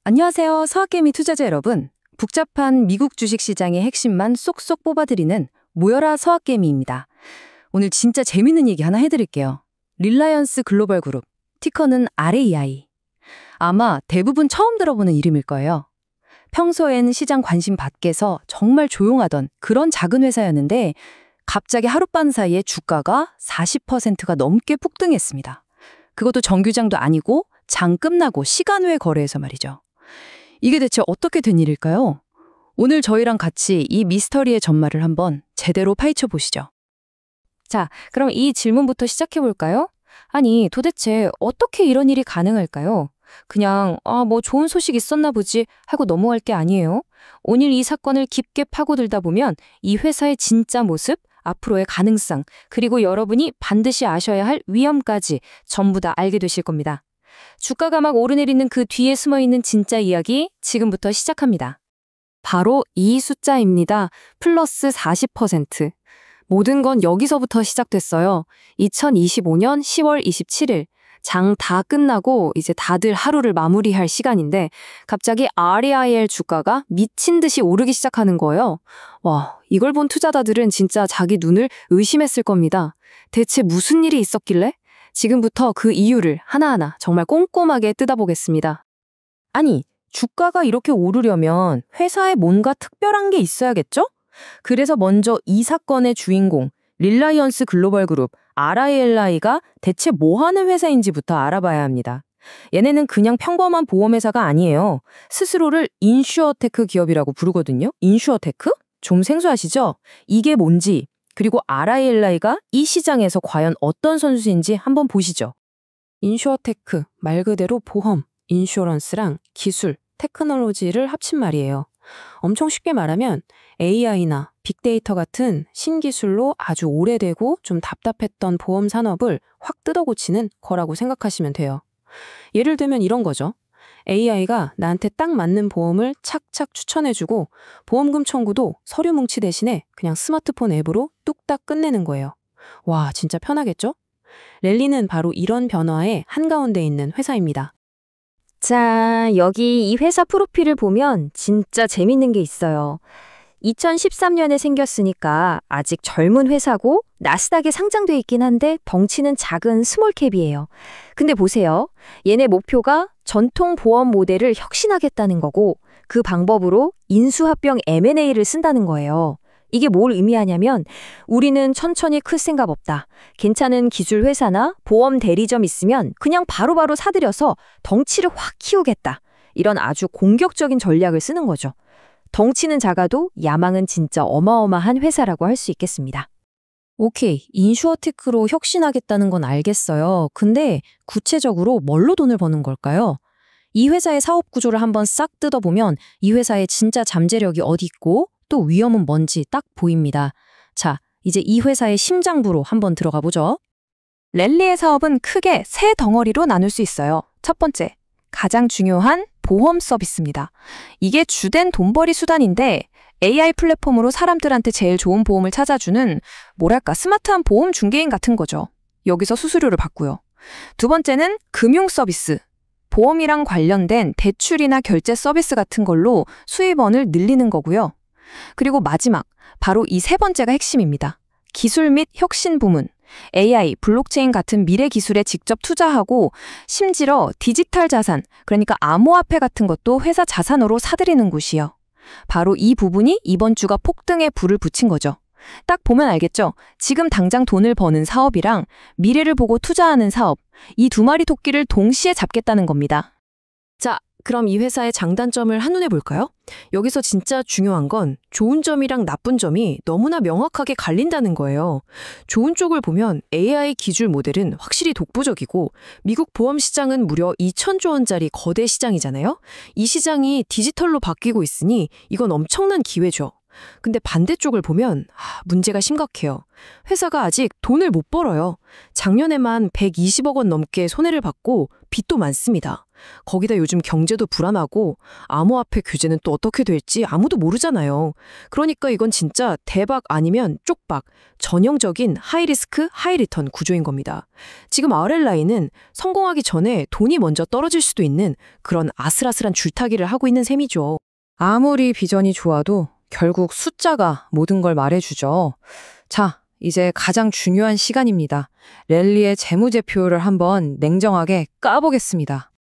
안녕하세요. 서학개미 투자자 여러분. 복잡한 미국 주식시장의 핵심만 쏙쏙 뽑아드리는 모여라 서학개미입니다. 오늘 진짜 재밌는 얘기 하나 해드릴게요. 릴라이언스 글로벌 그룹, 티커는 RAI. 아마 대부분 처음 들어보는 이름일 거예요. 평소엔 시장 관심 밖에서 정말 조용하던 그런 작은 회사였는데 갑자기 하룻밤 사이에 주가가 40%가 넘게 폭등했습니다. 그것도 정규장도 아니고 장 끝나고 시간 외 거래에서 말이죠. 이게 대체 어떻게 된 일일까요? 오늘 저희랑 같이 이 미스터리의 전말을 한번 제대로 파헤쳐 보시죠. 자, 그럼 이 질문부터 시작해 볼까요? 아니, 도대체 어떻게 이런 일이 가능할까요? 그냥 뭐 좋은 소식 있었나 보지 하고 넘어갈 게 아니에요. 오늘 이 사건을 깊게 파고들다 보면 이 회사의 진짜 모습, 앞으로의 가능성, 그리고 여러분이 반드시 아셔야 할 위험까지 전부 다 알게 되실 겁니다. 주가가 막 오르내리는 그 뒤에 숨어있는 진짜 이야기 지금부터 시작합니다. 바로 이 숫자입니다. 플러스 40%. 모든 건 여기서부터 시작됐어요. 2025년 10월 27일. 장 다 끝나고 이제 다들 하루를 마무리할 시간인데 갑자기 REIL 주가가 미친 듯이 오르기 시작하는 거예요. 와, 이걸 본 투자자들은 진짜 자기 눈을 의심했을 겁니다. 대체 무슨 일이 있었길래? 지금부터 그 이유를 하나하나 정말 꼼꼼하게 뜯어보겠습니다. 아니, 주가가 이렇게 오르려면 회사에 뭔가 특별한 게 있어야겠죠? 그래서 먼저 이 사건의 주인공, 릴라이언스 글로벌 그룹, RILI가 대체 뭐 하는 회사인지부터 알아봐야 합니다. 얘네는 그냥 평범한 보험회사가 아니에요. 스스로를 인슈어테크 기업이라고 부르거든요. 인슈어테크? 좀 생소하시죠? 이게 뭔지, 그리고 RILI가 이 시장에서 과연 어떤 선수인지 한번 보시죠. 인슈어테크, 말 그대로 보험, 인슈어런스랑 기술, 테크놀로지를 합친 말이에요. 엄청 쉽게 말하면 AI나 빅데이터 같은 신기술로 아주 오래되고 좀 답답했던 보험 산업을 확 뜯어고치는 거라고 생각하시면 돼요. 예를 들면 이런 거죠. AI가 나한테 딱 맞는 보험을 착착 추천해주고 보험금 청구도 서류 뭉치 대신에 그냥 스마트폰 앱으로 뚝딱 끝내는 거예요. 와, 진짜 편하겠죠? 랠리는 바로 이런 변화의 한가운데 있는 회사입니다. 자, 여기 이 회사 프로필을 보면 진짜 재밌는 게 있어요. 2013년에 생겼으니까 아직 젊은 회사고 나스닥에 상장돼 있긴 한데 덩치는 작은 스몰캡이에요. 근데 보세요. 얘네 목표가 전통 보험 모델을 혁신하겠다는 거고 그 방법으로 인수합병 M&A를 쓴다는 거예요. 이게 뭘 의미하냐면 우리는 천천히 클 생각 없다. 괜찮은 기술 회사나 보험 대리점 있으면 그냥 바로바로 사들여서 덩치를 확 키우겠다. 이런 아주 공격적인 전략을 쓰는 거죠. 덩치는 작아도 야망은 진짜 어마어마한 회사라고 할 수 있겠습니다. 오케이, 인슈어테크로 혁신하겠다는 건 알겠어요. 근데 구체적으로 뭘로 돈을 버는 걸까요? 이 회사의 사업 구조를 한번 싹 뜯어보면 이 회사의 진짜 잠재력이 어디 있고 또 위험은 뭔지 딱 보입니다. 자, 이제 이 회사의 심장부로 한번 들어가 보죠. 랠리의 사업은 크게 세 덩어리로 나눌 수 있어요. 첫 번째, 가장 중요한 보험 서비스입니다. 이게 주된 돈벌이 수단인데 AI 플랫폼으로 사람들한테 제일 좋은 보험을 찾아주는 뭐랄까 스마트한 보험 중개인 같은 거죠. 여기서 수수료를 받고요. 두 번째는 금융 서비스. 보험이랑 관련된 대출이나 결제 서비스 같은 걸로 수입원을 늘리는 거고요. 그리고 마지막, 바로 이 세 번째가 핵심입니다. 기술 및 혁신 부문. AI, 블록체인 같은 미래 기술에 직접 투자하고 심지어 디지털 자산, 그러니까 암호화폐 같은 것도 회사 자산으로 사들이는 곳이요. 바로 이 부분이 이번 주가 폭등에 불을 붙인 거죠. 딱 보면 알겠죠? 지금 당장 돈을 버는 사업이랑 미래를 보고 투자하는 사업, 이 두 마리 토끼를 동시에 잡겠다는 겁니다. 자, 그럼 이 회사의 장단점을 한눈에 볼까요? 여기서 진짜 중요한 건 좋은 점이랑 나쁜 점이 너무나 명확하게 갈린다는 거예요. 좋은 쪽을 보면 AI 기술 모델은 확실히 독보적이고 미국 보험 시장은 무려 2,000조 원짜리 거대 시장이잖아요. 이 시장이 디지털로 바뀌고 있으니 이건 엄청난 기회죠. 근데 반대쪽을 보면 문제가 심각해요. 회사가 아직 돈을 못 벌어요. 작년에만 120억 원 넘게 손해를 봤고 빚도 많습니다. 거기다 요즘 경제도 불안하고 암호화폐 규제는 또 어떻게 될지 아무도 모르잖아요. 그러니까 이건 진짜 대박 아니면 쪽박, 전형적인 하이리스크, 하이리턴 구조인 겁니다. 지금 RLI는 성공하기 전에 돈이 먼저 떨어질 수도 있는 그런 아슬아슬한 줄타기를 하고 있는 셈이죠. 아무리 비전이 좋아도 결국 숫자가 모든 걸 말해주죠. 자, 이제 가장 중요한 시간입니다. 랠리의 재무제표를 한번 냉정하게 까보겠습니다.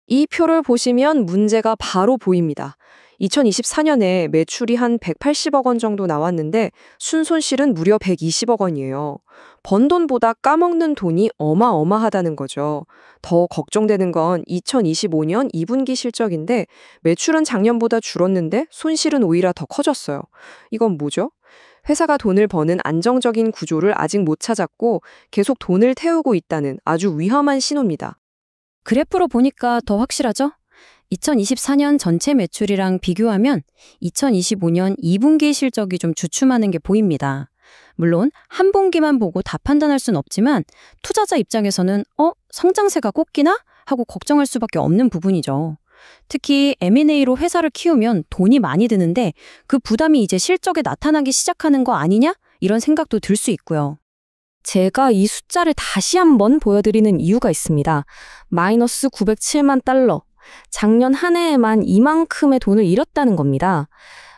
이 표를 보시면 문제가 바로 보입니다. 2024년에 매출이 한 180억 원 정도 나왔는데 순손실은 무려 120억 원이에요. 번 돈보다 까먹는 돈이 어마어마하다는 거죠. 더 걱정되는 건 2025년 2분기 실적인데 매출은 작년보다 줄었는데 손실은 오히려 더 커졌어요. 이건 뭐죠? 회사가 돈을 버는 안정적인 구조를 아직 못 찾았고 계속 돈을 태우고 있다는 아주 위험한 신호입니다. 그래프로 보니까 더 확실하죠? 2024년 전체 매출이랑 비교하면 2025년 2분기 실적이 좀 주춤하는 게 보입니다. 물론 한 분기만 보고 다 판단할 순 없지만 투자자 입장에서는 성장세가 꺾이나? 하고 걱정할 수밖에 없는 부분이죠. 특히 M&A로 회사를 키우면 돈이 많이 드는데 그 부담이 이제 실적에 나타나기 시작하는 거 아니냐? 이런 생각도 들 수 있고요. 제가 이 숫자를 다시 한번 보여드리는 이유가 있습니다. 마이너스 907만 달러. 작년 한 해에만 이만큼의 돈을 잃었다는 겁니다.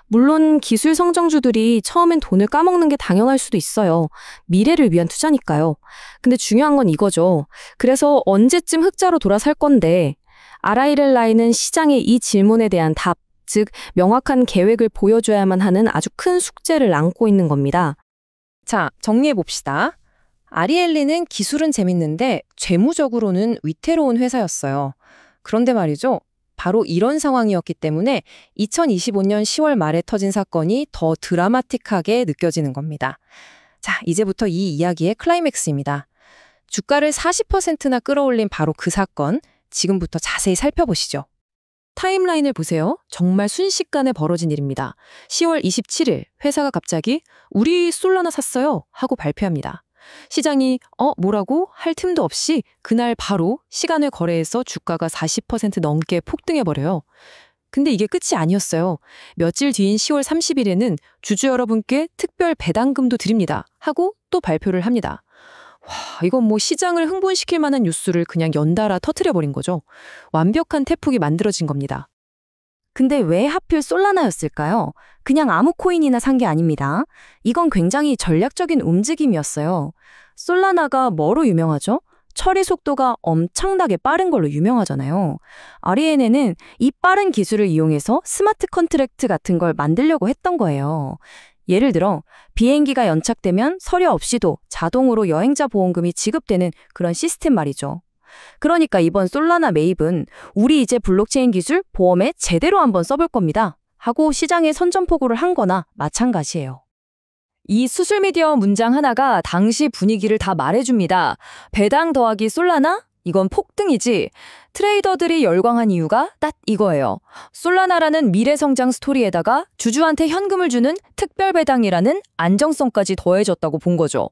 물론 기술 성장주들이 처음엔 돈을 까먹는 게 당연할 수도 있어요. 미래를 위한 투자니까요. 근데 중요한 건 이거죠. 그래서 언제쯤 흑자로 돌아설 건데 RILI는 시장의 이 질문에 대한 답, 즉 명확한 계획을 보여줘야만 하는 아주 큰 숙제를 안고 있는 겁니다. 자, 정리해봅시다. 아리엘리는 기술은 재밌는데 재무적으로는 위태로운 회사였어요. 그런데 말이죠. 바로 이런 상황이었기 때문에 2025년 10월 말에 터진 사건이 더 드라마틱하게 느껴지는 겁니다. 자, 이제부터 이 이야기의 클라이맥스입니다. 주가를 40%나 끌어올린 바로 그 사건, 지금부터 자세히 살펴보시죠. 타임라인을 보세요. 정말 순식간에 벌어진 일입니다. 10월 27일 회사가 갑자기 우리 솔라나 샀어요 하고 발표합니다. 시장이 뭐라고 할 틈도 없이 그날 바로 시간을 거래해서 주가가 40% 넘게 폭등해버려요. 근데 이게 끝이 아니었어요. 며칠 뒤인 10월 30일에는 주주 여러분께 특별 배당금도 드립니다 하고 또 발표를 합니다. 와, 이건 뭐 시장을 흥분시킬 만한 뉴스를 그냥 연달아 터뜨려버린 거죠. 완벽한 태풍이 만들어진 겁니다. 근데 왜 하필 솔라나였을까요? 그냥 아무 코인이나 산 게 아닙니다. 이건 굉장히 전략적인 움직임이었어요. 솔라나가 뭐로 유명하죠? 처리 속도가 엄청나게 빠른 걸로 유명하잖아요. REN에는 이 빠른 기술을 이용해서 스마트 컨트랙트 같은 걸 만들려고 했던 거예요. 예를 들어 비행기가 연착되면 서류 없이도 자동으로 여행자 보험금이 지급되는 그런 시스템 말이죠. 그러니까 이번 솔라나 매입은 우리 이제 블록체인 기술 보험에 제대로 한번 써볼 겁니다 하고 시장에 선전포고를 한 거나 마찬가지예요. 이 수술미디어 문장 하나가 당시 분위기를 다 말해줍니다. 배당 더하기 솔라나? 이건 폭등이지. 트레이더들이 열광한 이유가 딱 이거예요. 솔라나라는 미래성장 스토리에다가 주주한테 현금을 주는 특별배당이라는 안정성까지 더해졌다고 본 거죠.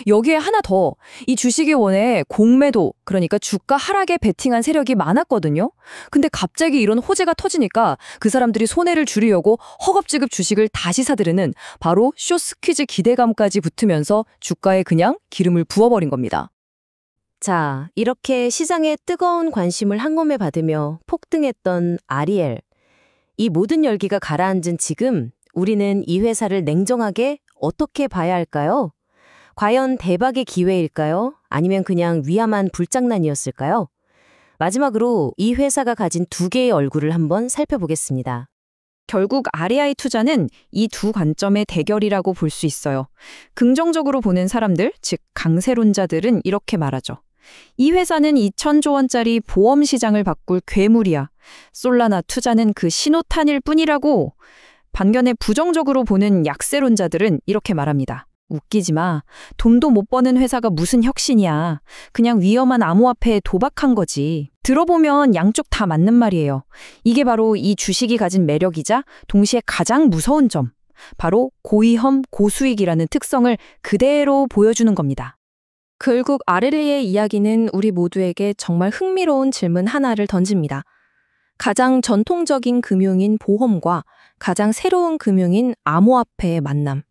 여기에 하나 더, 이 주식이 원래 공매도, 그러니까 주가 하락에 베팅한 세력이 많았거든요. 근데 갑자기 이런 호재가 터지니까 그 사람들이 손해를 줄이려고 허겁지겁 주식을 다시 사들이는 바로 숏스퀴즈 기대감까지 붙으면서 주가에 그냥 기름을 부어버린 겁니다. 자, 이렇게 시장의 뜨거운 관심을 한몸에 받으며 폭등했던 REL. 이 모든 열기가 가라앉은 지금 우리는 이 회사를 냉정하게 어떻게 봐야 할까요? 과연 대박의 기회일까요? 아니면 그냥 위험한 불장난이었을까요? 마지막으로 이 회사가 가진 두 개의 얼굴을 한번 살펴보겠습니다. 결국 REI 투자는 이 두 관점의 대결이라고 볼 수 있어요. 긍정적으로 보는 사람들, 즉 강세론자들은 이렇게 말하죠. 이 회사는 2,000조 원짜리 보험 시장을 바꿀 괴물이야. 솔라나 투자는 그 신호탄일 뿐이라고. 반면에 부정적으로 보는 약세론자들은 이렇게 말합니다. 웃기지 마. 돈도 못 버는 회사가 무슨 혁신이야. 그냥 위험한 암호화폐에 도박한 거지. 들어보면 양쪽 다 맞는 말이에요. 이게 바로 이 주식이 가진 매력이자 동시에 가장 무서운 점. 바로 고위험, 고수익이라는 특성을 그대로 보여주는 겁니다. 결국 아레리의 이야기는 우리 모두에게 정말 흥미로운 질문 하나를 던집니다. 가장 전통적인 금융인 보험과 가장 새로운 금융인 암호화폐의 만남.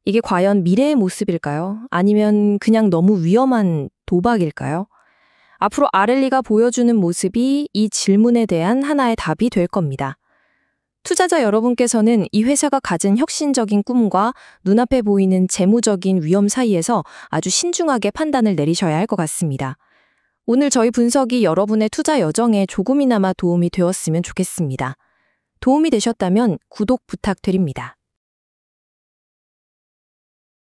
이게 과연 미래의 모습일까요? 아니면 그냥 너무 위험한 도박일까요? 앞으로 아렐리가 보여주는 모습이 이 질문에 대한 하나의 답이 될 겁니다. 투자자 여러분께서는 이 회사가 가진 혁신적인 꿈과 눈앞에 보이는 재무적인 위험 사이에서 아주 신중하게 판단을 내리셔야 할 것 같습니다. 오늘 저희 분석이 여러분의 투자 여정에 조금이나마 도움이 되었으면 좋겠습니다. 도움이 되셨다면 구독 부탁드립니다.